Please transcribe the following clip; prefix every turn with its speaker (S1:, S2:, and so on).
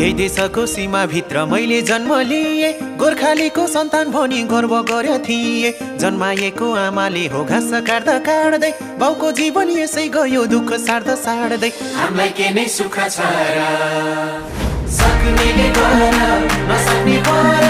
S1: यही देशको सीमाभित्र मैले जन्म लिए, गोर्खालीको सन्तान भनी गर्व गर्यो थिए। जन्माएको आमाले हो घाँस काट्दा काट्दै, बाउको जीवन यसै गयो दुःख सार्दा सार्दै। हामीलाई के नै सुख छ र, सक्नेले गर नसक्ने गर।